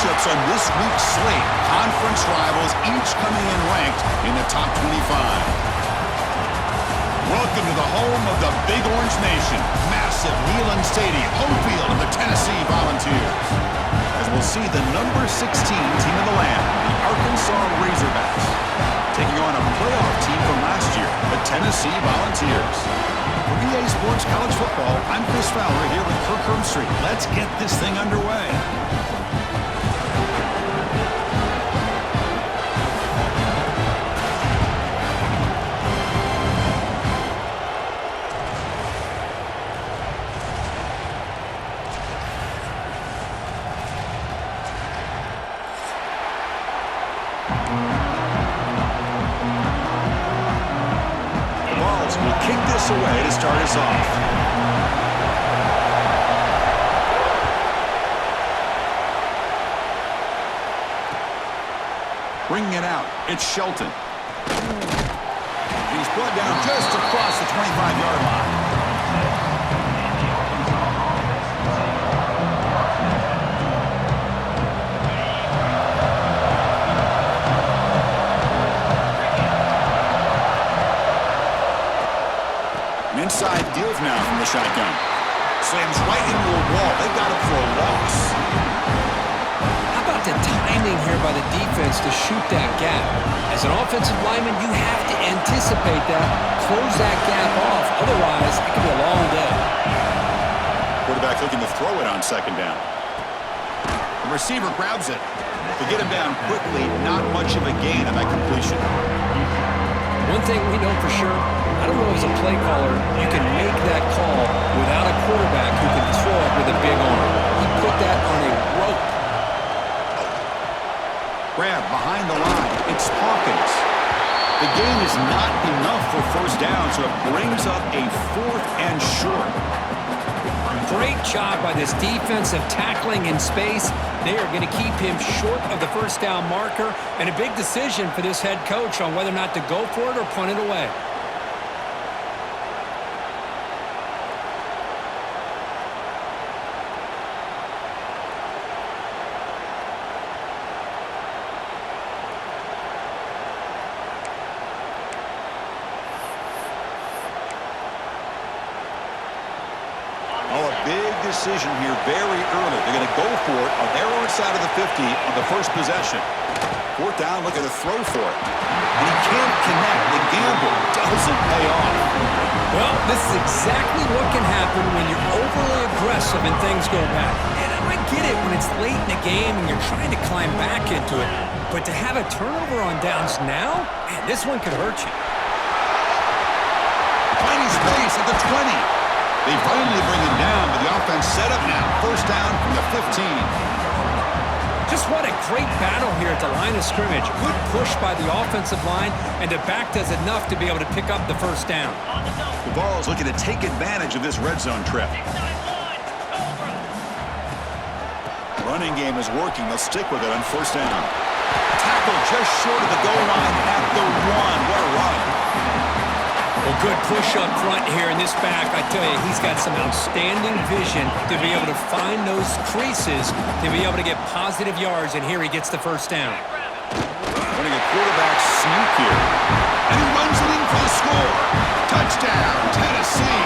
matchups on this week's slate. Conference rivals, each coming in ranked in the top 25. Welcome to the home of the Big Orange Nation. Massive Neyland Stadium, home field of the Tennessee Volunteers. As we'll see the number 16 team in the land, the Arkansas Razorbacks, taking on a playoff team from last year, the Tennessee Volunteers. For EA Sports College Football, I'm Chris Fowler here with Kirk Herbstreit. Let's get this thing underway. Away to start us off. Bringing it out, it's Shelton. He's brought down just across the 25-yard line. Inside deals now from the shotgun. Slams right into a wall. They got him for a loss. How about the timing here by the defense to shoot that gap? As an offensive lineman, you have to anticipate that, close that gap off. Otherwise, it could be a long day. Quarterback looking to throw it on second down. The receiver grabs it. To get him down quickly, not much of a gain on that completion. One thing we know for sure, I don't know as a play caller, you can make that call without a quarterback who can throw it with a big arm. He put that on a rope. Grab behind the line. It's Hawkins. The gain is not enough for first down, so it brings up a 4th and short. Great job by this defensive tackling in space. They are going to keep him short of the first down marker, and a big decision for this head coach on whether or not to go for it or punt it away. Decision here very early. They're going to go for it on their own side of the 50 on the first possession. 4th down, looking to throw for it. And he can't connect. The gamble doesn't pay off. Well, this is exactly what can happen when you're overly aggressive and things go bad. And I get it when it's late in the game and you're trying to climb back into it. But to have a turnover on downs now, man, this one could hurt you. Finding space at the 20. They finally bring him down, but the offense set up now. First down from the 15. Just what a great battle here at the line of scrimmage. Good push by the offensive line, and the back does enough to be able to pick up the first down. The Vols looking to take advantage of this red zone trip. Running game is working. They'll stick with it on first down. Tackle just short of the goal line at the 1. What a run. Well, good push up front here in this back. I tell you, he's got some outstanding vision to be able to find those creases, to be able to get positive yards, and here he gets the first down. Running a quarterback sneak here. And he runs it in for the score. Touchdown, Tennessee.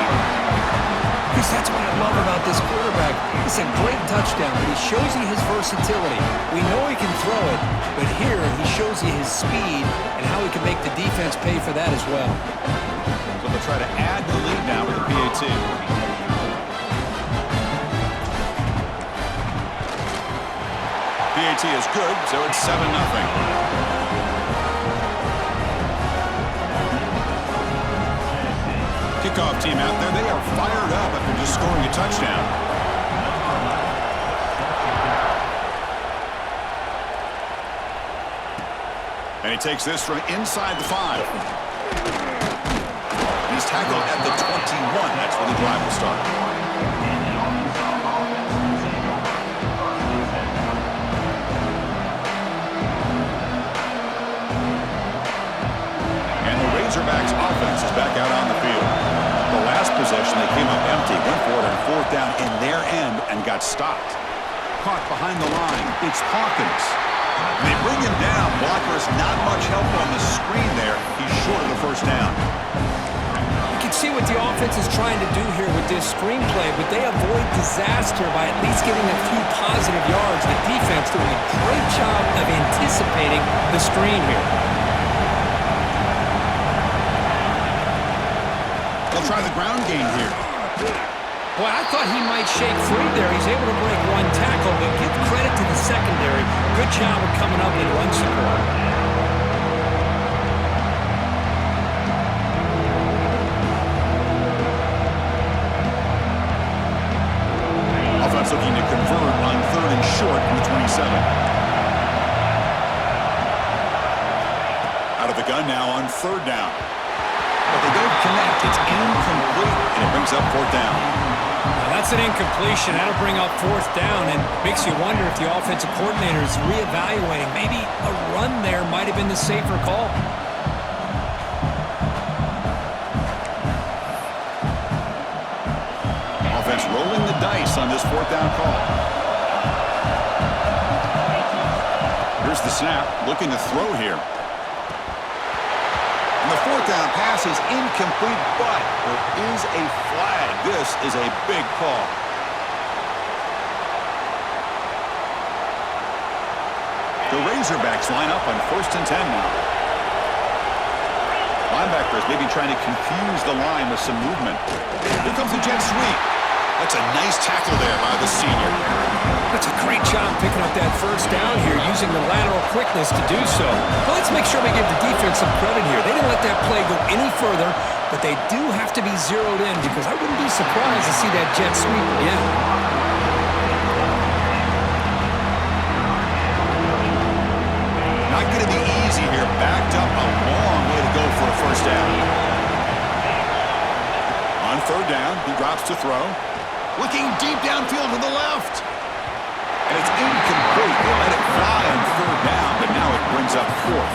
Because that's what I love about this quarterback. It's a great touchdown, but he shows you his versatility. We know he can throw it, but here he shows you his speed and how he can make the defense pay for that as well. So they'll try to add the lead now with the PAT. PAT is good, so it's 7-0. Kickoff team out there, they are fired up after just scoring a touchdown. And he takes this from inside the 5. He's tackled at the 21. That's where the drive will start. And the Razorbacks offense is back out on the field. The last possession, they came up empty, went for it on 4th down in their end and got stopped. caught behind the line. It's Hawkins. And they bring him down. Blocker's not much help on the screen there. He's short of the first down. You can see what the offense is trying to do here with this screenplay, but they avoid disaster by at least getting a few positive yards. The defense doing a great job of anticipating the screen here. They'll try the ground game here. Boy, I thought he might shake free there. He's able to break one tackle, but give credit to the secondary. Good job of coming up with run support. Offense looking to convert on 3rd and short from the 27. Out of the gun now on 3rd down. But they don't connect. It's incomplete, and it brings up 4th down. Now that's an incompletion. That'll bring up 4th down, and makes you wonder if the offensive coordinator is reevaluating. Maybe a run there might have been the safer call. Offense rolling the dice on this 4th down call. Here's the snap. Looking to throw here. And the 4th down pass is incomplete, but there is a flag. This is a big call. The Razorbacks line up on 1st and 10 now. Linebackers maybe trying to confuse the line with some movement. Here comes the jet sweep. That's a nice tackle there by the senior. That's a great job picking up that 1st down here, using the lateral quickness to do so. But let's make sure we give the defense some credit here. They didn't let that play go any further, but they do have to be zeroed in because I wouldn't be surprised to see that jet sweep again. Not going to be easy here. Backed up a long way to go for a 1st down. On 3rd down, he drops to throw. Looking deep downfield to the left. And it's incomplete. They let it fly on 3rd down, but now it brings up 4th.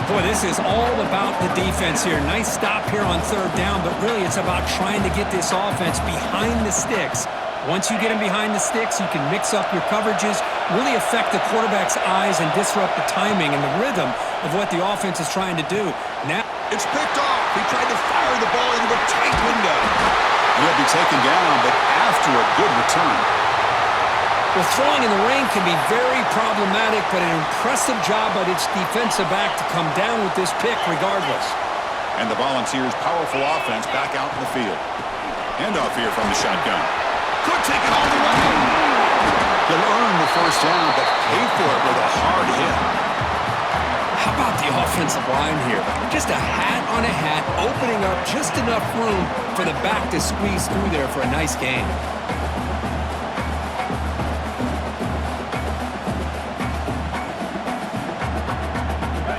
Boy, this is all about the defense here. Nice stop here on 3rd down, but really it's about trying to get this offense behind the sticks. Once you get them behind the sticks, you can mix up your coverages, really affect the quarterback's eyes and disrupt the timing and the rhythm of what the offense is trying to do. Now it's picked off. He tried to fire the ball into a tight window. He'll be taken down, but after a good return. Well, throwing in the rain can be very problematic, but an impressive job by its defensive back to come down with this pick regardless. And the Volunteers' powerful offense back out in the field. Handoff here from the shotgun. Could take it all the way. He'll earn the 1st down, but pay for it with a hard hit. How about the offensive line here? Just a hat on a hat, opening up just enough room for the back to squeeze through there for a nice gain.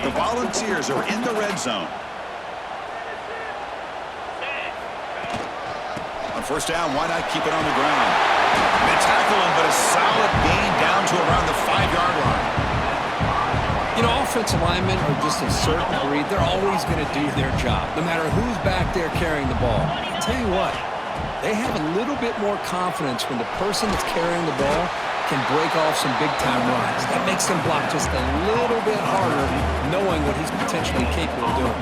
The Volunteers are in the red zone. On 1st down, why not keep it on the ground? And they tackle him, but a solid gain down to around the 5-yard line. You know, offensive linemen are just a certain breed. They're always going to do their job, no matter who's back there carrying the ball. I'll tell you what, they have a little bit more confidence when the person that's carrying the ball can break off some big-time runs. That makes them block just a little bit harder, knowing what he's potentially capable of doing.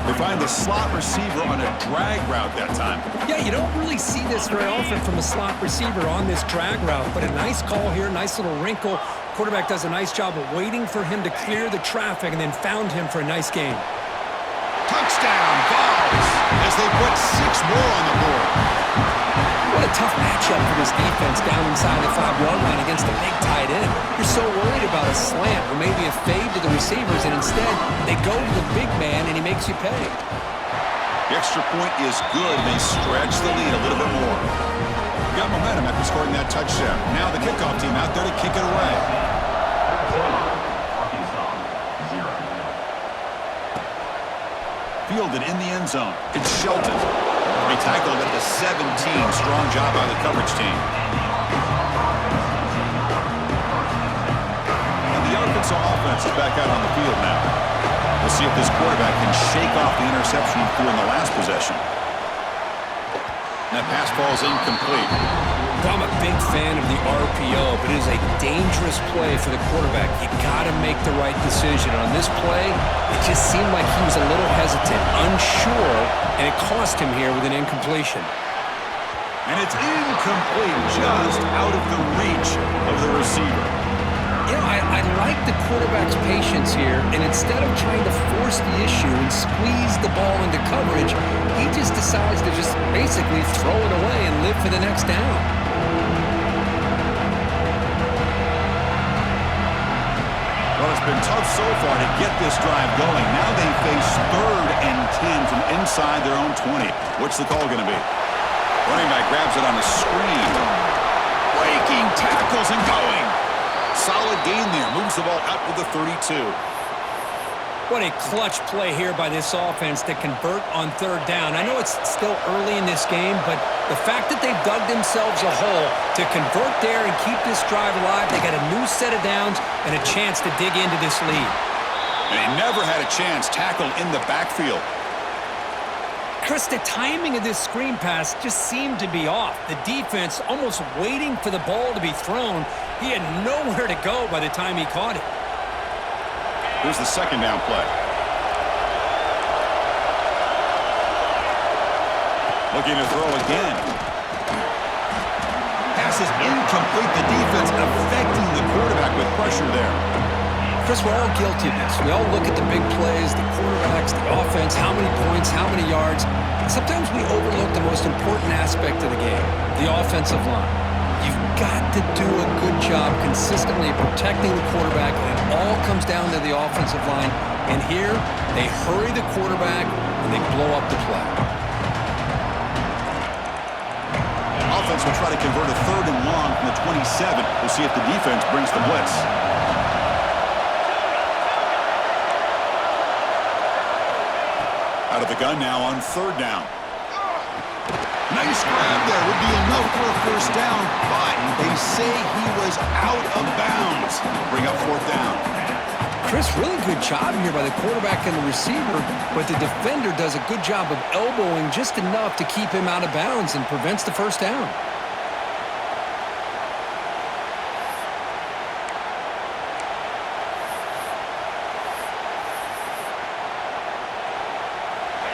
They find the slot receiver on a drag route that time. Yeah, you don't really see this very often from a slot receiver on this drag route, but a nice call here, nice little wrinkle. Quarterback does a nice job of waiting for him to clear the traffic and then found him for a nice gain. Touchdown, Vols, as they put 6 more on the board. What a tough matchup for this defense down inside the 5-yard line against a big tight end. You're so worried about a slant or maybe a fade to the receivers, and instead they go to the big man and he makes you pay. The extra point is good, and they stretch the lead a little bit more. Got momentum after scoring that touchdown. Now the kickoff team out there to kick it away. Fielded in the end zone. It's Shelton. They tackled at the 17. Strong job by the coverage team. And the Arkansas offense is back out on the field now. We'll see if this quarterback can shake off the interception he threw in the last possession. That pass falls incomplete. I'm a big fan of the RPO, but it is a dangerous play for the quarterback. You got to make the right decision. On this play, it just seemed like he was a little hesitant, unsure, and it cost him here with an incompletion. And it's incomplete, just out of the reach of the receiver. You know, I like the quarterback's patience here, and instead of trying to force the issue and squeeze the ball into coverage, he just decides to just basically throw it away and live for the next down. Well, it's been tough so far to get this drive going. Now they face 3rd and 10 from inside their own 20. What's the call going to be? Running back grabs it on a screen. Breaking tackles and going. Solid gain there. Moves the ball out to the 32. What a clutch play here by this offense to convert on 3rd down. I know it's still early in this game, but the fact that they've dug themselves a hole to convert there and keep this drive alive, they got a new set of downs and a chance to dig into this lead. And he never had a chance tackled in the backfield. Chris, the timing of this screen pass just seemed to be off. The defense almost waiting for the ball to be thrown. He had nowhere to go by the time he caught it. Here's the 2nd down play. Looking to throw again. Pass is incomplete. The defense affecting the quarterback with pressure there. Chris, we're all guilty of this. We all look at the big plays, the quarterbacks, the offense, how many points, how many yards. Sometimes we overlook the most important aspect of the game, the offensive line. You've got to do a good job consistently protecting the quarterback, and it all comes down to the offensive line. And here, they hurry the quarterback, and they blow up the play. Offense will try to convert a 3rd and long from the 27. We'll see if the defense brings the blitz. Out of the gun now on 3rd down. Nice grab there. Would be enough for a 1st down, but they say he was out of bounds. Bring up 4th down. Chris, really good job here by the quarterback and the receiver, but the defender does a good job of elbowing just enough to keep him out of bounds and prevents the 1st down.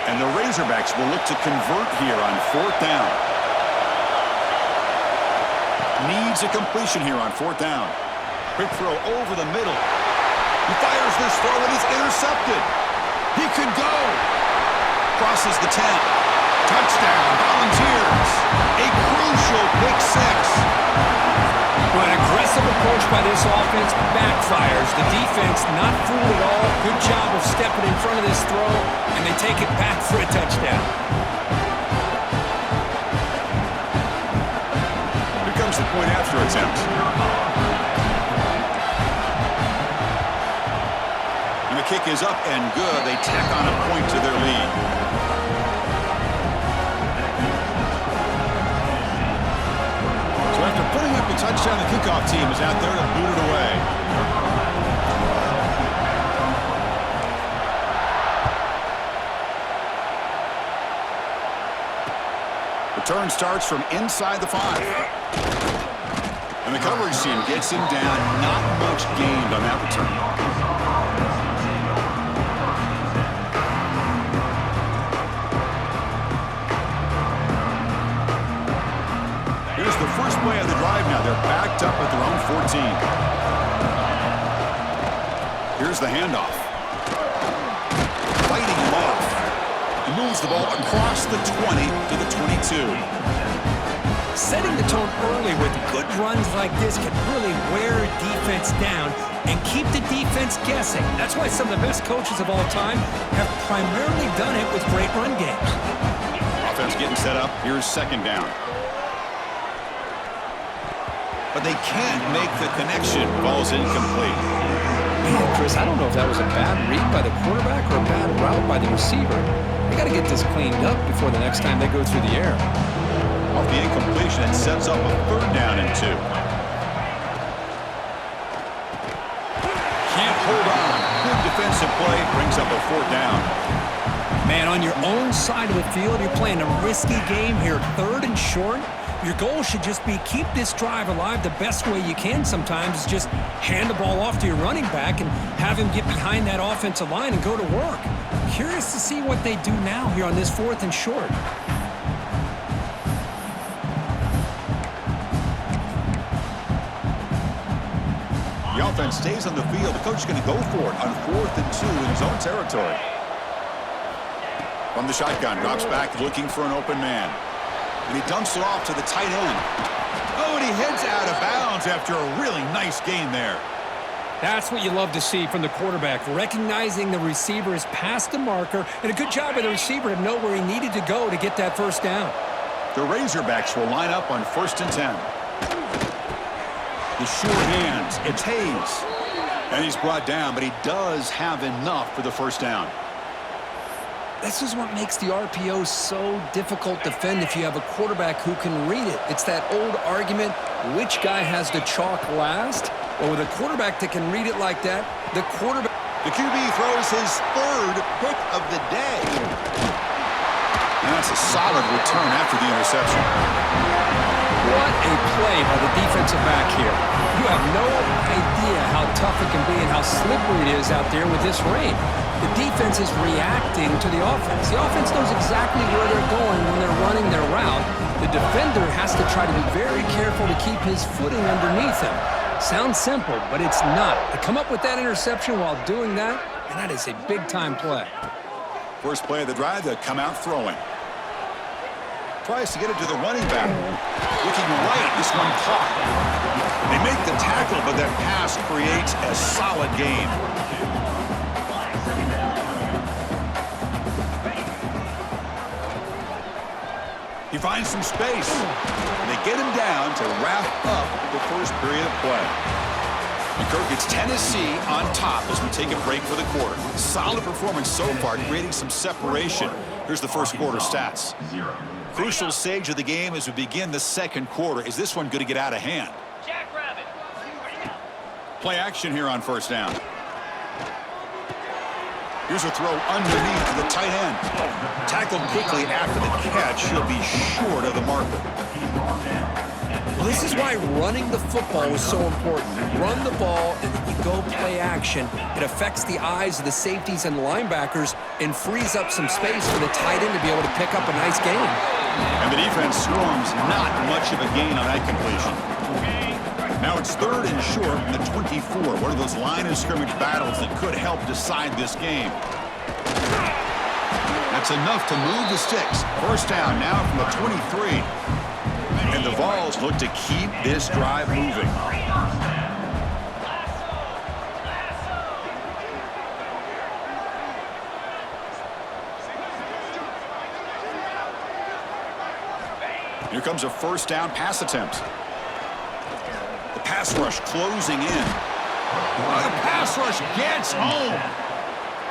And the Razorbacks will look to convert here on 4th down. Needs a completion here on 4th down. Quick throw over the middle. He fires this throw and it's intercepted. He could go. Crosses the 10. Touchdown, Volunteers. A crucial pick 6. Well, an aggressive approach by this offense backfires. The defense not fooled at all. Good job of stepping in front of this throw, and they take it back for a touchdown. Here comes the point after attempt. And the kick is up and good. They tack on a point to their lead. After putting up the touchdown, the kickoff team is out there to boot it away. Return starts from inside the 5. And the coverage team gets him down. Not much gained on that return. Here's the first play of the drive now. They're backed up at their own 14. Here's the handoff. Fighting him off. He moves the ball across the 20 to the 22. Setting the tone early with good runs like this can really wear a defense down and keep the defense guessing. That's why some of the best coaches of all time have primarily done it with great run games. Offense getting set up. Here's 2nd down. But they can't make the connection. Ball's incomplete. Man, Chris, I don't know if that was a bad read by the quarterback or a bad route by the receiver. They got to get this cleaned up before the next time they go through the air. Off the incompletion, it sets up a 3rd down and 2. Can't hold on. Good defensive play. Brings up a 4th down. Man, on your own side of the field, you're playing a risky game here, 3rd and short. Your goal should just be keep this drive alive the best way you can sometimes is just hand the ball off to your running back and have him get behind that offensive line and go to work. Curious to see what they do now here on this 4th and short. The offense stays on the field. The coach is going to go for it on 4th and 2 in his own territory. From the shotgun, drops back looking for an open man. And he dumps it off to the tight end. Oh, and he heads out of bounds after a really nice gain there. That's what you love to see from the quarterback, recognizing the receiver is past the marker, and a good job by the receiver to know where he needed to go to get that first down. The Razorbacks will line up on 1st and 10. The short hands, it's Hayes. And he's brought down, but he does have enough for the first down. This is what makes the RPO so difficult to defend if you have a quarterback who can read it. It's that old argument, which guy has the chalk last? Well, with a quarterback that can read it like that, the quarterback... The QB throws his 3rd pick of the day. And that's a solid return after the interception. What a play by the defensive back here. You have no idea how tough it can be and how slippery it is out there with this rain. The defense is reacting to the offense. The offense knows exactly where they're going when they're running their route. The defender has to try to be very careful to keep his footing underneath him. Sounds simple, but it's not. To come up with that interception while doing that, and that is a big-time play. First play of the drive, they'll come out throwing. Tries to get it to the running back. Looking right, this one caught. They make the tackle, but that pass creates a solid gain. He finds some space. And they get him down to wrap up the first period of play. And Kirk, it's Tennessee on top as we take a break for the quarter. Solid performance so far, creating some separation. Here's the first quarter stats. Crucial stage of the game as we begin the second quarter. Is this one going to get out of hand? Play action here on first down. Here's a throw underneath to the tight end. Tackled quickly after the catch. He'll be short of the marker. Well, this is why running the football is so important. You run the ball and then you go play action. It affects the eyes of the safeties and linebackers and frees up some space for the tight end to be able to pick up a nice gain. And the defense swarms not much of a gain on that completion. Now it's 3rd and short from the 24. One of those line of scrimmage battles that could help decide this game. That's enough to move the sticks. First down now from the 23. And the Vols look to keep this drive moving. Here comes a first down pass attempt. The pass rush closing in. The pass rush gets home.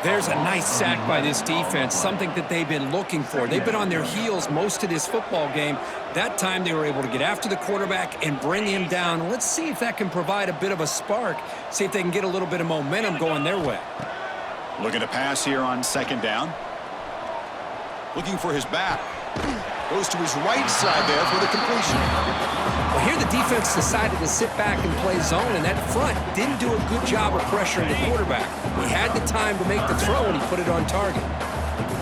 There's a nice sack by this defense, something that they've been looking for. They've been on their heels most of this football game. That time they were able to get after the quarterback and bring him down. Let's see if that can provide a bit of a spark, see if they can get a little bit of momentum going their way. Looking to pass here on second down. Looking for his back. Goes to his right side there for the completion. Well, here the defense decided to sit back and play zone, and that front didn't do a good job of pressuring the quarterback. He had the time to make the throw, and he put it on target.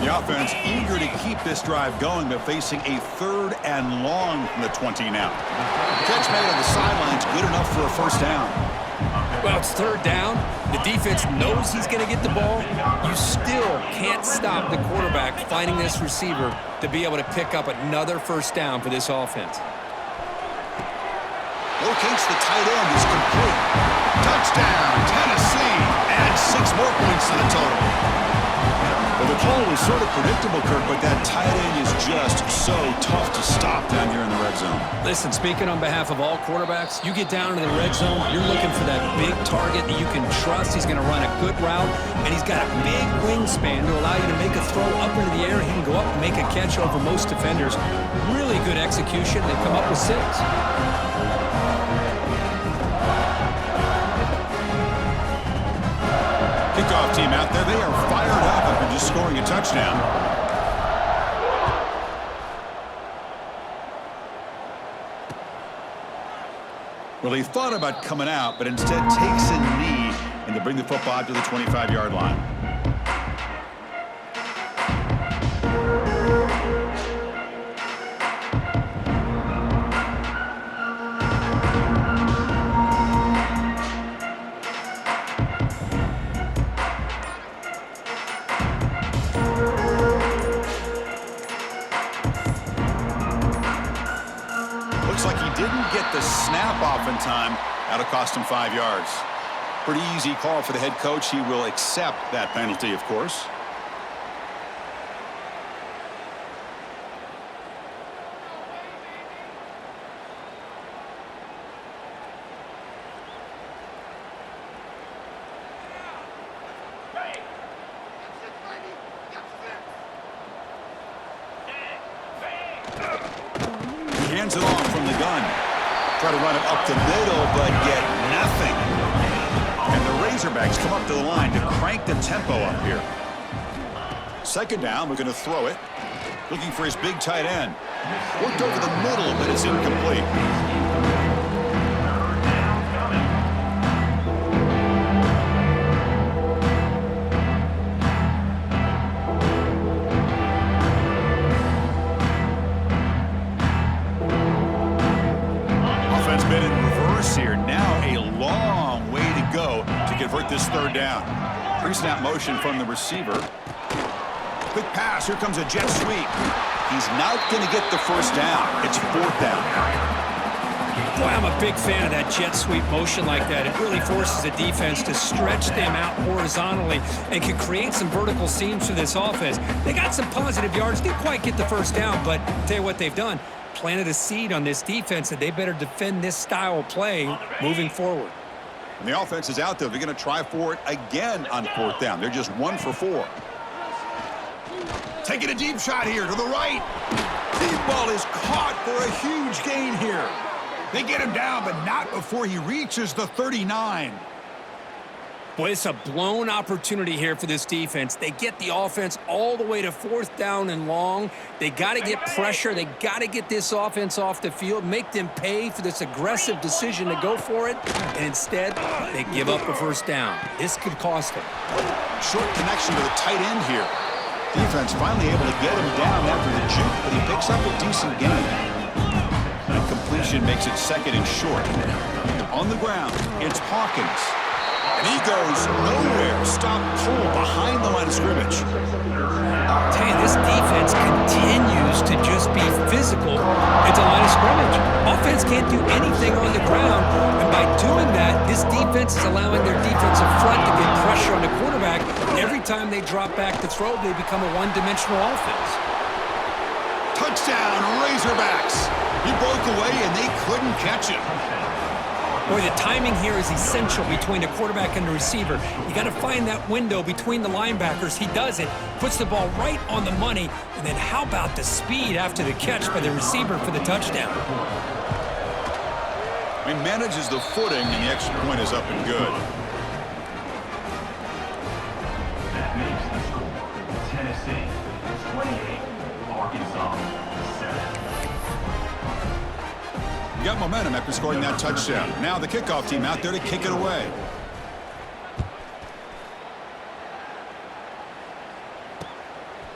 The offense eager to keep this drive going, but facing a 3rd and long from the 20 now. Catch made on the sidelines, good enough for a first down. Well, it's 3rd down. The defense knows he's going to get the ball. You still can't stop the quarterback finding this receiver to be able to pick up another first down for this offense. Locates the tight end is complete. Touchdown, Tennessee. Add 6 more points to the total. Well, the call was sort of predictable, Kirk, but that tight end is just so tough to stop down here in the red zone. Listen, speaking on behalf of all quarterbacks, you get down to the red zone, you're looking for that big target that you can trust. He's going to run a good route, and he's got a big wingspan to allow you to make a throw up into the air. He can go up and make a catch over most defenders. Really good execution. They come up with 6. Kickoff team out there, they are fired up after just scoring a touchdown. Well, he thought about coming out, but instead takes a knee and to bring the football to the 25-yard line. Looks like he didn't get the snap off in time. That'll cost him 5 yards. Pretty easy call for the head coach. He will accept that penalty, of course. He hands it off from the gun. Try to run it up the middle, but get nothing. And the Razorbacks come up to the line to crank the tempo up here. Second down, we're going to throw it. Looking for his big tight end. Worked over the middle, but it's incomplete. Offense been in reverse here. Now a long way to go to convert this third down. Pre-snap motion from the receiver. Quick pass. Here comes a jet sweep. He's not going to get the first down. It's fourth down. Boy, I'm a big fan of that jet sweep motion like that. It really forces the defense to stretch them out horizontally and can create some vertical seams for this offense. They got some positive yards. Didn't quite get the first down, but I'll tell you what they've done. Planted a seed on this defense that they better defend this style of play moving forward. And the offense is out there. They're going to try for it again on fourth down. They're just 1 for 4. Taking a deep shot here to the right. Deep ball is caught for a huge gain here. They get him down, but not before he reaches the 39. Boy, it's a blown opportunity here for this defense. They get the offense all the way to fourth down and long. They got to get pressure. They got to get this offense off the field, make them pay for this aggressive decision to go for it, and instead, they give up a first down. This could cost them. Short connection to the tight end here. Defense finally able to get him down after the juke, but he picks up a decent gain. And completion makes it second and short. On the ground, it's Hawkins. And he goes nowhere. Stop pull behind the line of scrimmage. I'll tell you, this defense continues to just be physical at the line of scrimmage. Offense can't do anything on the ground, and by doing that, this defense is allowing their defensive front to get pressure on the quarterback. Every time they drop back to throw, they become a one-dimensional offense. Touchdown, Razorbacks. He broke away, and they couldn't catch him. Boy, the timing here is essential between the quarterback and the receiver. You got to find that window between the linebackers. He does it, puts the ball right on the money, and then how about the speed after the catch by the receiver for the touchdown? He manages the footing, and the extra point is up and good. That makes the score Tennessee 28, Arkansas 7. You got momentum after scoring that touchdown. Now the kickoff team out there to kick it away.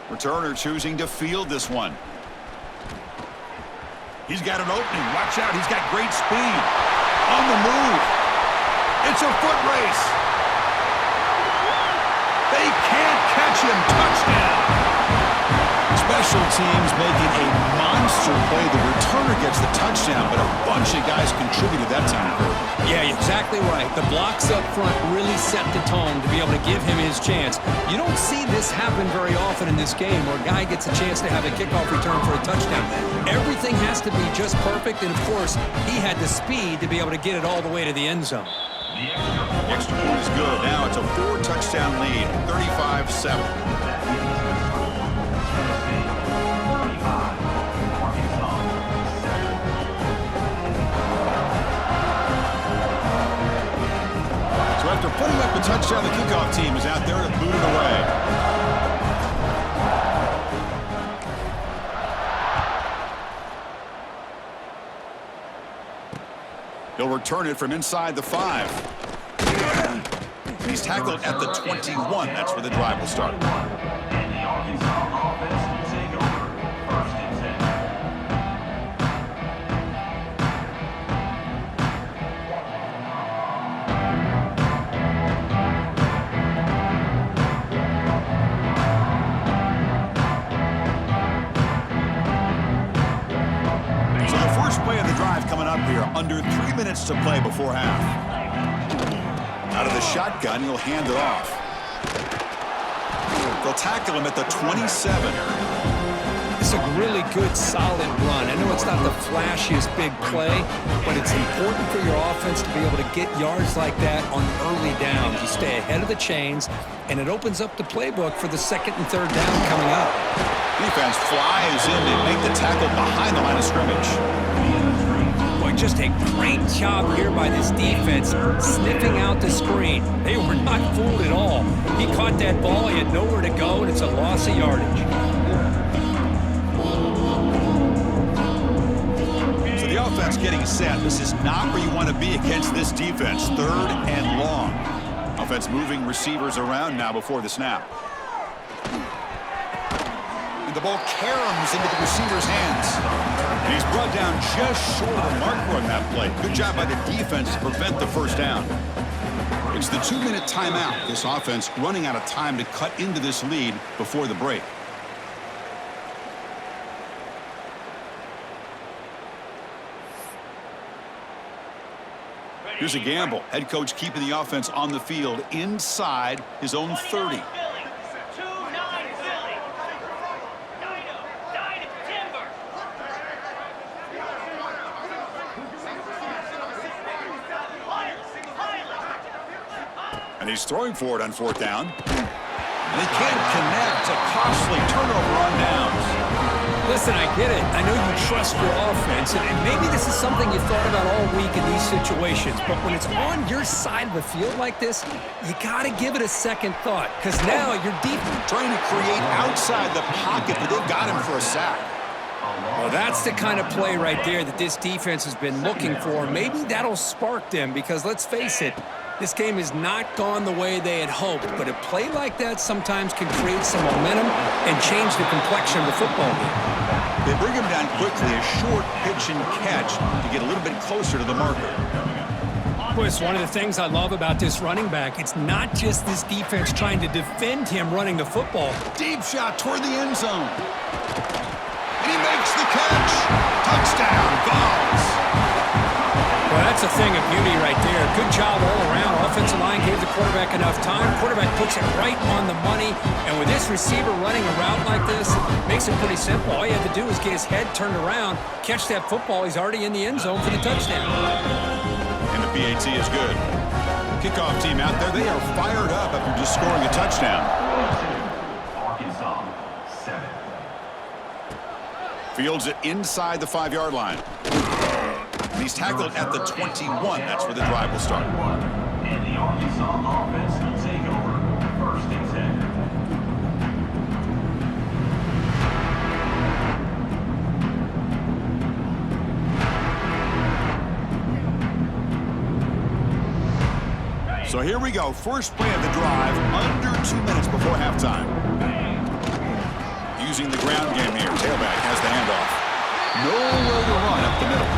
Returner choosing to field this one. He's got an opening. Watch out. He's got great speed. On the move. It's a foot race. They can't catch him. Touchdown. Special teams making a monster play. The returner gets the touchdown, but a bunch of guys contributed that time. Yeah, exactly right. The blocks up front really set the tone to be able to give him his chance. You don't see this happen very often in this game where a guy gets a chance to have a kickoff return for a touchdown. Everything has to be just perfect, and of course, he had the speed to be able to get it all the way to the end zone. The extra point is good. Now it's a 4-touchdown lead, 35-7. After putting up a touchdown, the kickoff team is out there to boot it away. He'll return it from inside the 5. He's tackled at the 21. That's where the drive will start. And the Arkansas offense will take over. 1st and 10. So the first play of the drive coming up here. Under 3 minutes to play before half. Out of the shotgun, he'll hand it off. They'll tackle him at the 27. It's a really good, solid run. I know it's not the flashiest big play, but it's important for your offense to be able to get yards like that on early downs. You stay ahead of the chains, and it opens up the playbook for the 2nd and 3rd down coming up. Defense flies in to make the tackle behind the line of scrimmage. Boy, just a great job here by this defense, sniffing out the screen. They were not fooled at all. He caught that ball, he had nowhere to go, and it's a loss of yardage. So the offense getting set. This is not where you want to be against this defense. 3rd and long. Offense moving receivers around now before the snap. The ball caroms into the receiver's hands. And he's brought down just short of the marker on that play. Good job by the defense to prevent the 1st down. It's the 2-minute timeout. This offense running out of time to cut into this lead before the break. Here's a gamble. Head coach keeping the offense on the field inside his own 30. And he's throwing for it on 4th down. And he can't connect. A costly turnover on downs. Listen, I get it. I know you trust your offense, and maybe this is something you thought about all week in these situations, but when it's on your side of the field like this, you got to give it a second thought, because now you're deep. Trying to create outside the pocket, but they've got him for a sack. Well, that's the kind of play right there that this defense has been looking for. Maybe that'll spark them, because let's face it, this game has not gone the way they had hoped, but a play like that sometimes can create some momentum and change the complexion of the football game. They bring him down quickly, a short pitch and catch to get a little bit closer to the marker. Boy, it's one of the things I love about this running back. It's not just this defense trying to defend him running the football. Deep shot toward the end zone. And he makes the catch. Touchdown, Vols. Well, that's a thing of beauty right there. Good job all around. Offensive line gave the quarterback enough time. Quarterback puts it right on the money. And with this receiver running a route like this, makes it pretty simple. All you have to do is get his head turned around, catch that football. He's already in the end zone for the touchdown. And the PAT is good. Kickoff team out there, they are fired up after just scoring a touchdown. Arkansas, 7. Fields it inside the 5-yard line. And he's tackled at the 21. That's where the drive will start. And the Arkansas offense will take over. 1st and 10. So here we go. First play of the drive, under 2 minutes before halftime. Using the ground game here. Tailback has the handoff. Nowhere to run up the middle.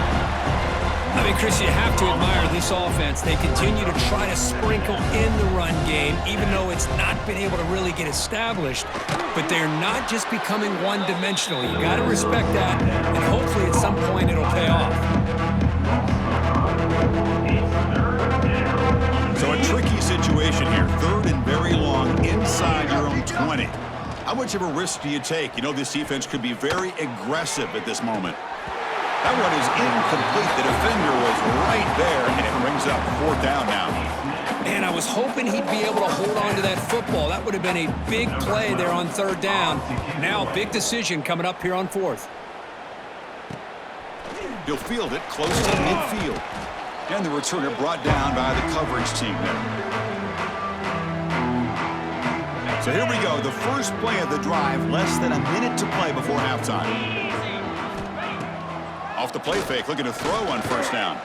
I mean, Chris, you have to admire this offense. They continue to try to sprinkle in the run game, even though it's not been able to really get established. But they're not just becoming one-dimensional. You got to respect that, and hopefully at some point it'll pay off. So a tricky situation here. 3rd and very long inside your own 20. How much of a risk do you take? You know this defense could be very aggressive at this moment. That one is incomplete. The defender was right there, and it brings up 4th down now. Man, I was hoping he'd be able to hold on to that football. That would have been a big play there on 3rd down. Now, big decision coming up here on 4th. He'll field it close to midfield. And the returner brought down by the coverage team there. So here we go. The first play of the drive, less than a minute to play before halftime. Off the play fake, looking to throw on 1st down.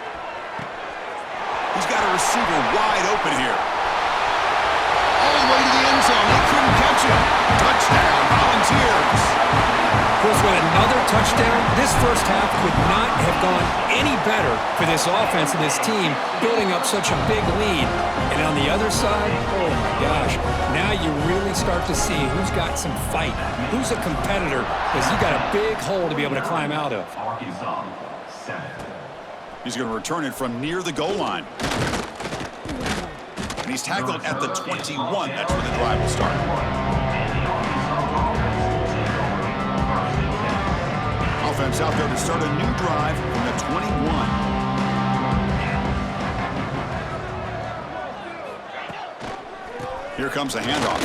He's got a receiver wide open here. All the way to the end zone. They couldn't catch him. Touchdown, Volunteers. Of course, with another touchdown, this first half could not have gone any better for this offense and this team, building up such a big lead. And on the other side, oh my gosh, now you really start to see who's got some fight, who's a competitor, because you got a big hole to be able to climb out of. Arkansas, 7. He's going to return it from near the goal line. And he's tackled at the 21. That's where the drive will start. Offense out there to start a new drive from the 21. Here comes the handoff.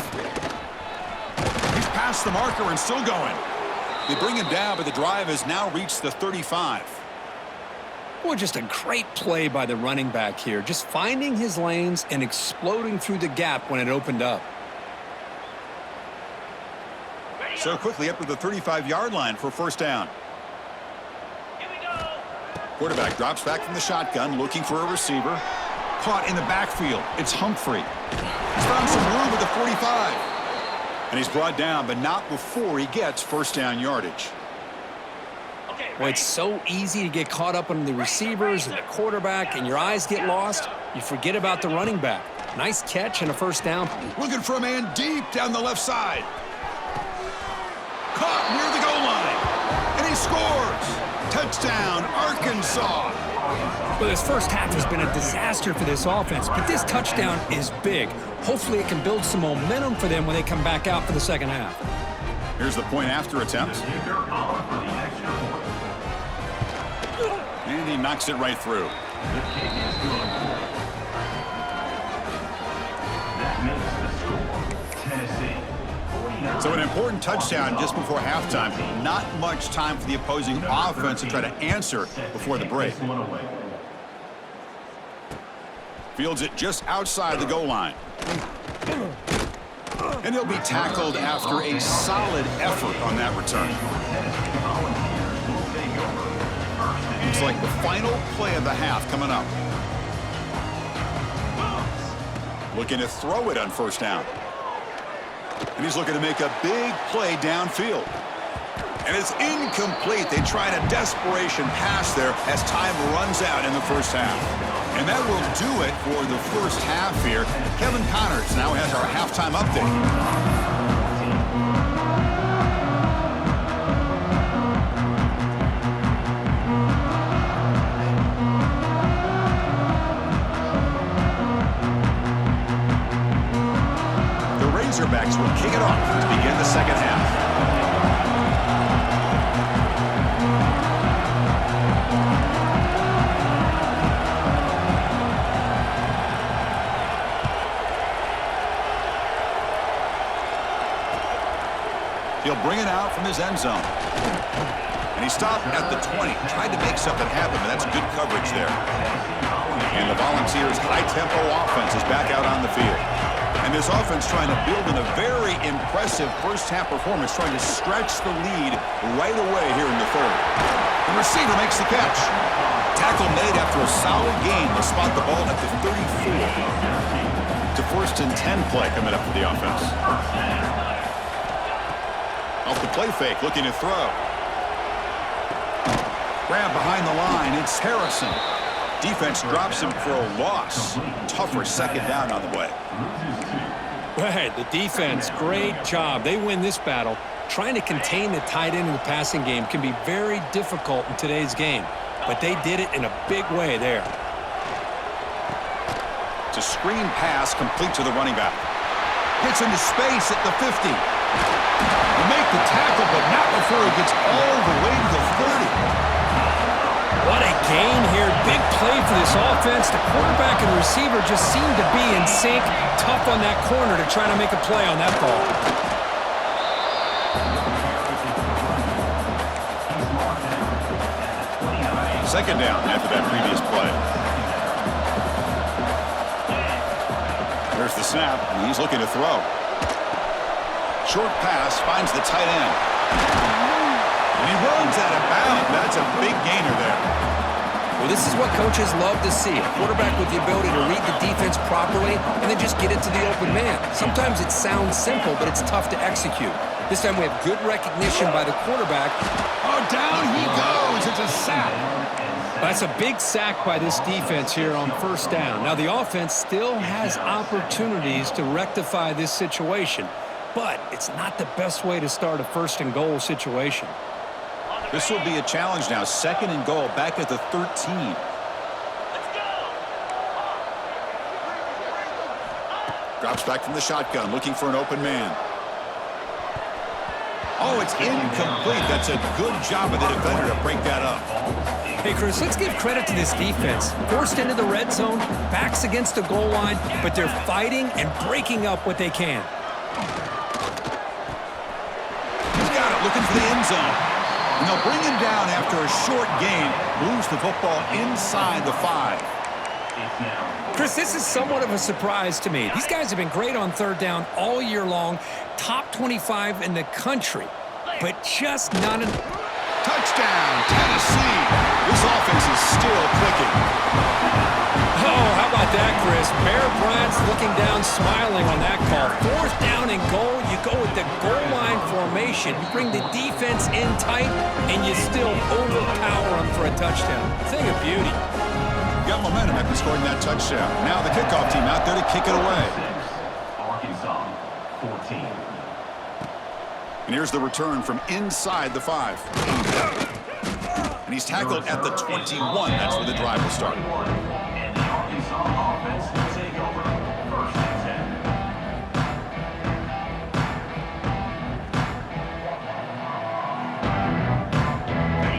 He's past the marker and still going. They bring him down, but the drive has now reached the 35. Boy, just a great play by the running back here. Just finding his lanes and exploding through the gap when it opened up. So quickly up to the 35-yard line for first down. Quarterback drops back from the shotgun, looking for a receiver. Caught in the backfield. It's Humphrey. He's found some room at the 45. And he's brought down, but not before he gets first down yardage. Well, it's so easy to get caught up on the receivers and the quarterback, and your eyes get lost. You forget about the running back. Nice catch and a first down. Looking for a man deep down the left side. Caught near the goal line. And he scores. Touchdown, Arkansas. Well, this first half has been a disaster for this offense, but this touchdown is big. Hopefully it can build some momentum for them when they come back out for the second half. Here's the point after attempt. And he knocks it right through. The kick is good. That makes the score Tennessee 49. So an important touchdown just before halftime. Not much time for the opposing offense to try to answer before the break. Fields it just outside the goal line. And he'll be tackled after a solid effort on that return. Looks like the final play of the half coming up. Looking to throw it on first down. And he's looking to make a big play downfield. And it's incomplete. They try a desperation pass there as time runs out in the first half. And that will do it for the first half here. Kevin Connors now has our halftime update. The Razorbacks will kick it off to begin the second half. He'll bring it out from his end zone. And he stopped at the 20. Tried to make something happen, but that's good coverage there. And the Volunteers' high-tempo offense is back out on the field. And this offense trying to build in a very impressive first-half performance, trying to stretch the lead right away here in the third. The receiver makes the catch. Tackle made after a solid gain. They'll spot the ball at the 34. To first and 10 play coming up for the offense. Off the play fake, looking to throw. Grab behind the line, it's Harrison. Defense drops him for a loss. Tougher second down on the way. Right, the defense, great job. They win this battle. Trying to contain the tight end in the passing game can be very difficult in today's game, but they did it in a big way there. It's a screen pass complete to the running back. Gets into space at the 50. They make the tackle, but not before he gets all the way to the 30. What a gain here. Big play for this offense. The quarterback and the receiver just seem to be in sync. Tough on that corner to try to make a play on that ball. Second down after that previous play. There's the snap, and he's looking to throw. Short pass finds the tight end. And he runs out of bounds. That's a big gainer there. Well, This is what coaches love to see. A quarterback with the ability to read the defense properly and then just get it to the open man. Sometimes it sounds simple, but it's tough to execute. This time we have good recognition by the quarterback. Oh, down he goes. It's a sack. That's a big sack by this defense here on first down. Now, the offense still has opportunities to rectify this situation, but it's not the best way to start a first and goal situation. This will be a challenge now. Second and goal back at the 13. Drops back from the shotgun, looking for an open man. Oh, it's incomplete. That's a good job of the defender to break that up. Hey, Chris, let's give credit to this defense. Forced into the red zone, backs against the goal line, but they're fighting and breaking up what they can. He's got it, looking for the end zone. And they'll bring him down after a short gain. Moves the football inside the 5. Chris, this is somewhat of a surprise to me. These guys have been great on third down all year long, top 25 in the country, but just not an... Touchdown, Tennessee. This offense is still clicking. Oh, how about that, Chris? Bear Bryant's looking down, smiling on that call. Fourth down and goal, you go with the goal line formation. You bring the defense in tight, and you still overpower them for a touchdown. Thing of beauty. Got momentum after scoring that touchdown. Now the kickoff team out there to kick it away. Arkansas, 14. And here's the return from inside the 5. And he's tackled at the 21. That's where the drive will start. And the Arkansas offense will take over first and 10.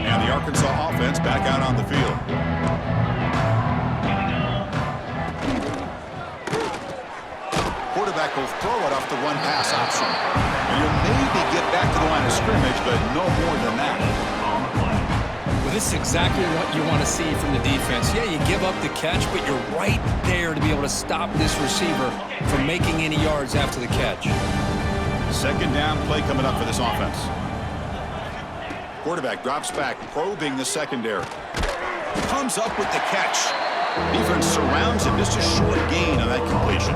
And the Arkansas offense back out on the field. Quarterback will throw it off the one-pass option. And you'll maybe get back to the line of scrimmage, but no more than that. Well, this is exactly what you want to see from the defense. Yeah, you give up the catch, but you're right there to be able to stop this receiver from making any yards after the catch. Second down play coming up for this offense. Quarterback drops back, probing the secondary. Comes up with the catch. Defense surrounds him. Just a short gain on that completion.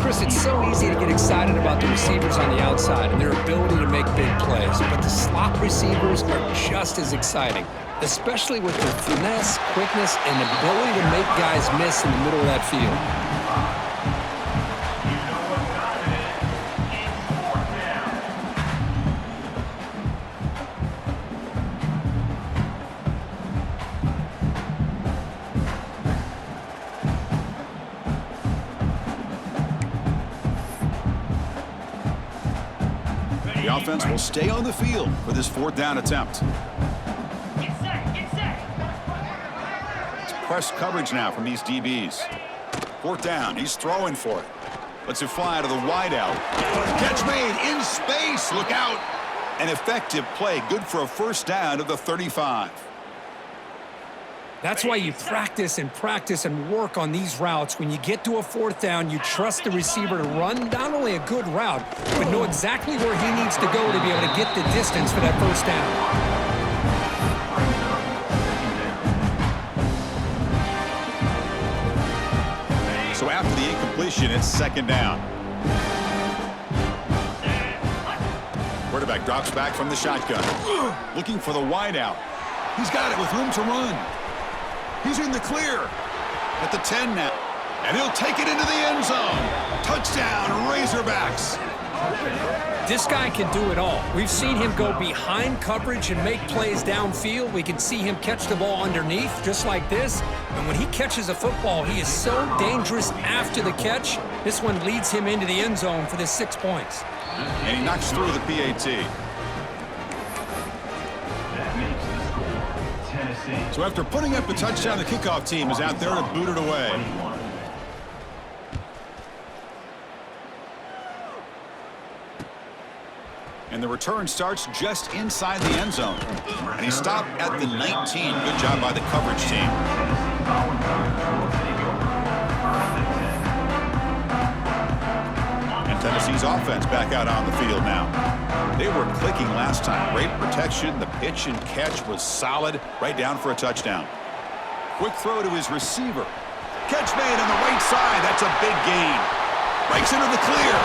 Chris, it's so easy to get excited about the receivers on the outside and their ability to make big plays, but the slot receivers are just as exciting, especially with their finesse, quickness, and ability to make guys miss in the middle of that field. The offense will stay on the field for this fourth down attempt. It's press coverage now from these DBs. Fourth down, he's throwing for it. Lets it fly to the wideout. Catch made in space, look out. An effective play, good for a first down of the 35. That's why you practice and work on these routes. When you get to a fourth down, you trust the receiver to run not only a good route, but know exactly where he needs to go to be able to get the distance for that first down. So after the incompletion, it's second down. Quarterback drops back from the shotgun. Looking for the wideout. He's got it with room to run. He's in the clear at the 10 now. And he'll take it into the end zone. Touchdown, Razorbacks. This guy can do it all. We've seen him go behind coverage and make plays downfield. We can see him catch the ball underneath, just like this. And when he catches a football, he is so dangerous after the catch. This one leads him into the end zone for the 6 points. And he knocks through the PAT. So after putting up the touchdown, the kickoff team is out there to boot it away. And the return starts just inside the end zone. And he stopped at the 19. Good job by the coverage team. And Tennessee's offense back out on the field now. They were clicking last time. Great protection. The pitch and catch was solid. Right down for a touchdown. Quick throw to his receiver. Catch made on the right side. That's a big gain. Breaks into the clear.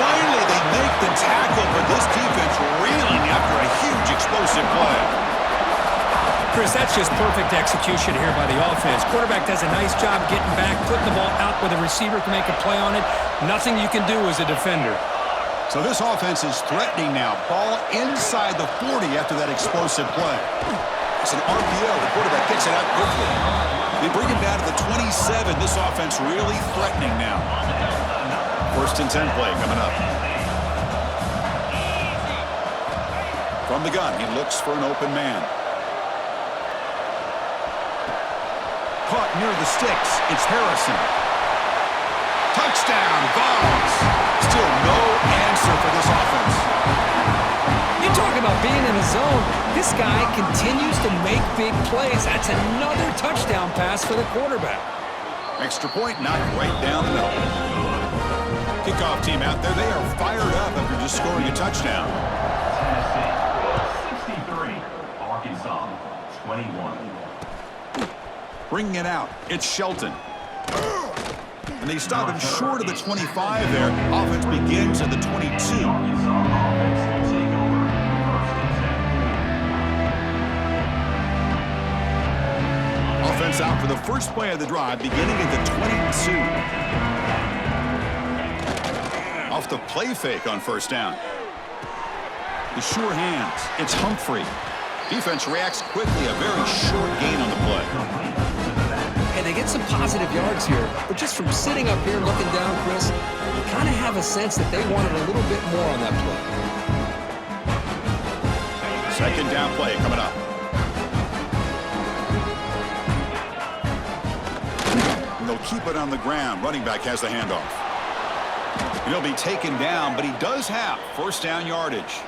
Finally, they make the tackle, but this defense reeling after a huge explosive play. Chris, that's just perfect execution here by the offense. Quarterback does a nice job getting back, putting the ball out where the receiver can make a play on it. Nothing you can do as a defender. So this offense is threatening now. Ball inside the 40 after that explosive play. It's an RPO. The quarterback gets it out quickly. They bring him down to the 27. This offense really threatening now. 1st and 10 play coming up. From the gun, he looks for an open man. Caught near the sticks. It's Harrison. Touchdown, Vols. Still no answer for this offense. You talk about being in the zone. This guy continues to make big plays. That's another touchdown pass for the quarterback. Extra point knocked right down the middle. Kickoff team out there. They are fired up after just scoring a touchdown. Tennessee 63, Arkansas 21. Bringing it out. It's Shelton. And they stop him short of the 25 there. Offense begins at the 22. Arkansas offense will take over 1st and 10. Offense out for the first play of the drive, beginning at the 22. Off the play fake on 1st down. The sure hands. It's Humphrey. Defense reacts quickly. A very short gain on the play. And they get some positive yards here, but just from sitting up here looking down, Chris, you kind of have a sense that they wanted a little bit more on that play. 2nd down play coming up. And they'll keep it on the ground. Running back has the handoff. And he'll be taken down, but he does have 1st down yardage.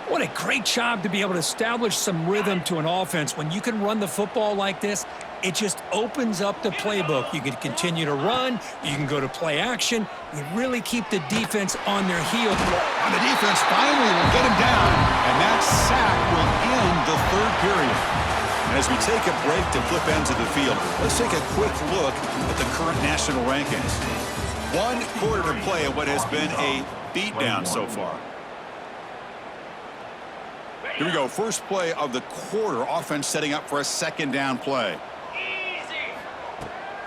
What a great job to be able to establish some rhythm to an offense. When you can run the football like this, it just opens up the playbook. You can continue to run. You can go to play action. You really keep the defense on their heels. And the defense finally will get him down, and that sack will end the 3rd period. And as we take a break to flip ends of the field, let's take a quick look at the current national rankings. 1 quarter to play in what has been a beatdown so far. Here we go. First play of the quarter. Offense setting up for a 2nd down play.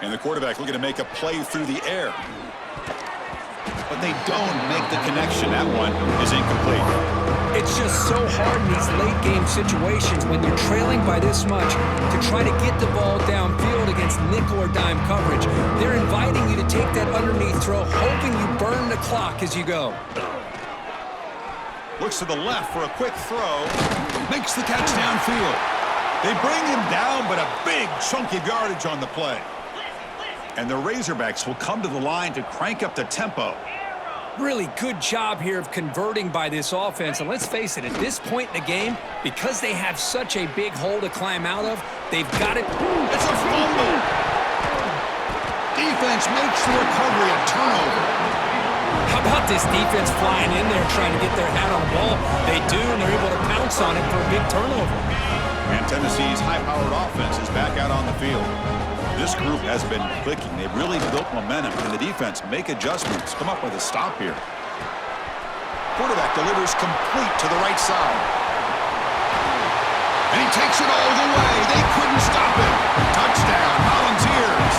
And the quarterback looking to make a play through the air. But they don't make the connection. That one is incomplete. It's just so hard in these late game situations when you're trailing by this much to try to get the ball downfield against nickel or dime coverage. They're inviting you to take that underneath throw, hoping you burn the clock as you go. Looks to the left for a quick throw. Makes the catch downfield. They bring him down, but a big chunk of yardage on the play. And the Razorbacks will come to the line to crank up the tempo. Really good job here of converting by this offense. And let's face it, at this point in the game, because they have such a big hole to climb out of, they've got it. It's a fumble. Defense makes the recovery a turnover. How about this defense flying in there trying to get their hat on the ball? They do, and they're able to pounce on it for a big turnover. And Tennessee's high-powered offense is back out on the field. This group has been clicking. They've really built momentum, and the defense make adjustments. Come up with a stop here. Quarterback delivers complete to the right side. And he takes it all the way. They couldn't stop him. Touchdown, Volunteers.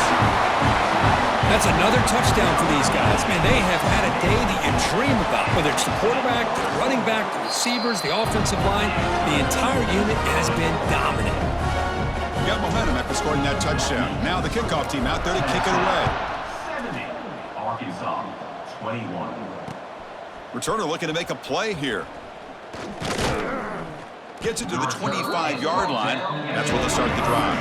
That's another touchdown for these guys. Man, they have had a day that you dream about. Whether it's the quarterback, the running back, the receivers, the offensive line, the entire unit has been dominant. Got momentum after scoring that touchdown. Now the kickoff team out there to kick it away. 70, Arkansas 21. Returner looking to make a play here. Gets it to the 25-yard line. That's where they'll start the drive.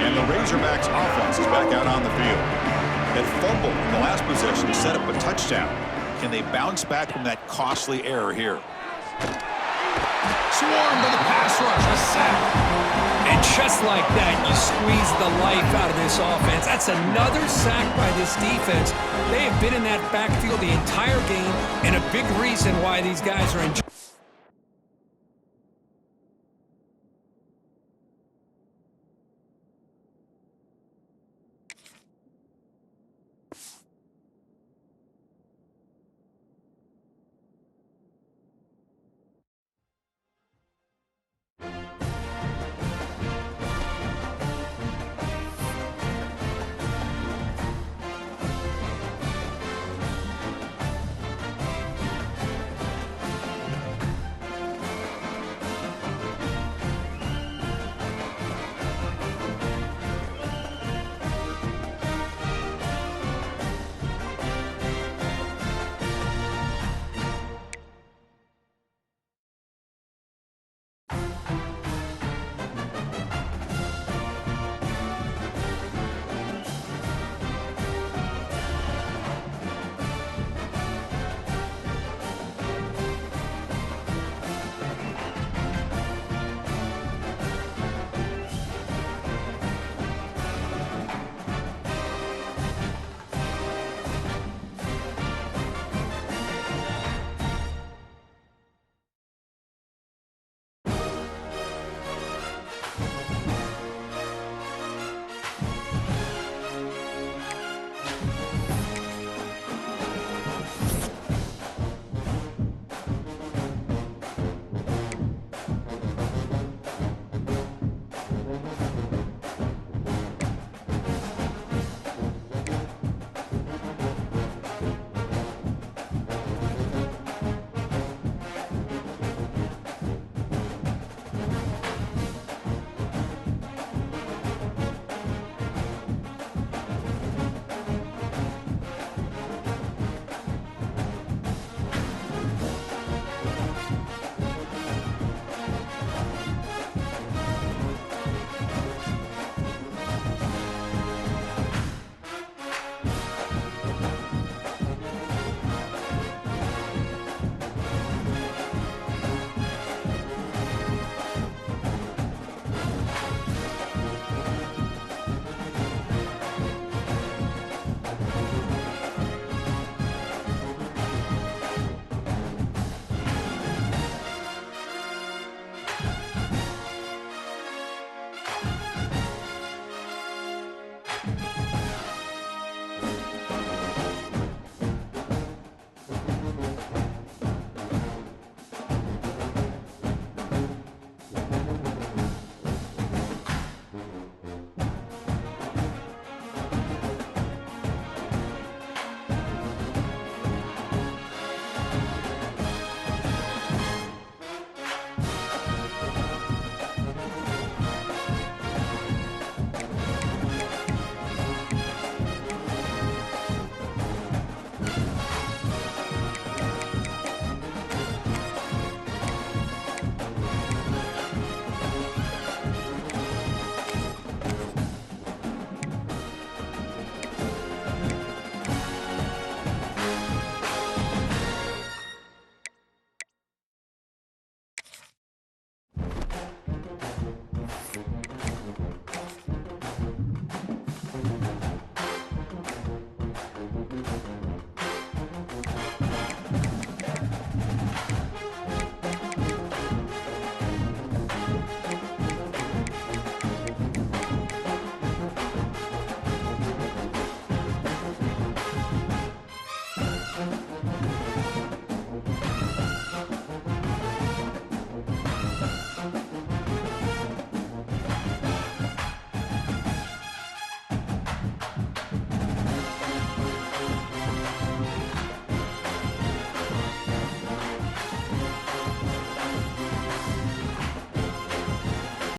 And the Razorbacks offense is back out on the field. That fumble in the last possession set up a touchdown. Can they bounce back from that costly error here? Swarmed by the pass rush, a sack. And just like that, you squeeze the life out of this offense. That's another sack by this defense. They have been in that backfield the entire game, and a big reason why these guys are enjoying